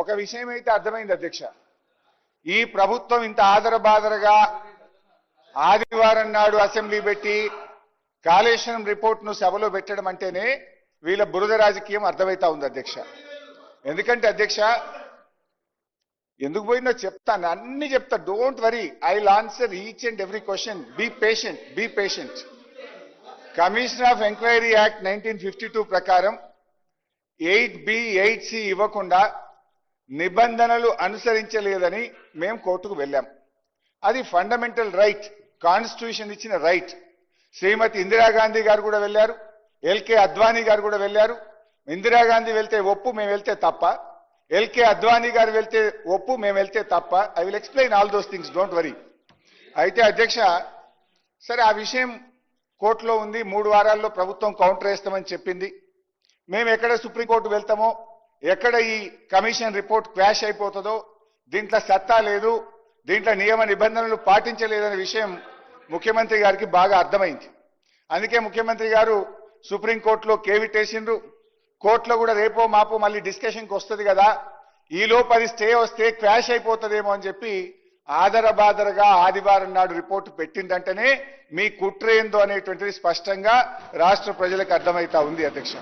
ఒక విషయం అయితే అర్థమైంది అధ్యక్ష, ఈ ప్రభుత్వం ఇంత ఆదరబాదరగా ఆదివారం నాడు అసెంబ్లీ పెట్టి కాళేశ్వరం రిపోర్ట్ను సభలో పెట్టడం అంటేనే వీళ్ళ బురద రాజకీయం అర్థమైతా ఉంది అధ్యక్ష. ఎందుకంటే అధ్యక్ష ఎందుకు పోయినో చెప్తాను, అన్ని చెప్తా, don't worry, I will answer each and every question. Be patient. Commission of enquiry act 1952 ప్రకారం 8B 8C ఇవ్వకుండా నిబంధనలు అనుసరించలేదని మేము కోర్టుకు వెళ్ళాం. అది ఫండమెంటల్ రైట్, కాన్స్టిట్యూషన్ ఇచ్చిన రైట్. శ్రీమతి ఇందిరాగాంధీ గారు కూడా వెళ్ళారు, ఎల్కే అద్వానీ గారు కూడా వెళ్ళారు. ఇందిరాగాంధీ వెళ్తే ఒప్పు, మేము వెళ్తే తప్ప. ఎల్కే అద్వానీ గారు వెళ్తే ఒప్పు, మేము వెళ్తే తప్ప. I will explain all those things, don't worry. అయితే అధ్యక్ష, సరే ఆ విషయం కోర్టులో ఉంది, 3 వారాల్లో ప్రభుత్వం కౌంటర్ వేస్తామని చెప్పింది. మేము ఎక్కడ సుప్రీంకోర్టు వెళ్తామో, ఎక్కడ ఈ కమిషన్ రిపోర్ట్ క్వాష్ అయిపోతుందో, దీంట్లో సత్తా లేదు, దీంట్లో నియమ నిబంధనలు పాటించలేదనే విషయం ముఖ్యమంత్రి గారికి బాగా అర్థమైంది. అందుకే ముఖ్యమంత్రి గారు సుప్రీంకోర్టులో కేవిటేసిండ్రు. కోర్టులో కూడా రేపో మాపో మళ్ళీ డిస్కషన్కి వస్తుంది కదా, ఈలోపు అది స్టే వస్తే క్వాష్ అయిపోతుందేమో అని చెప్పి ఆదరబాదరగా ఆదివారం నాడు రిపోర్టు పెట్టిందంటేనే మీ కుట్ర ఏందో అనేటువంటిది స్పష్టంగా రాష్ట్ర ప్రజలకు అర్థమైతా ఉంది అధ్యక్ష.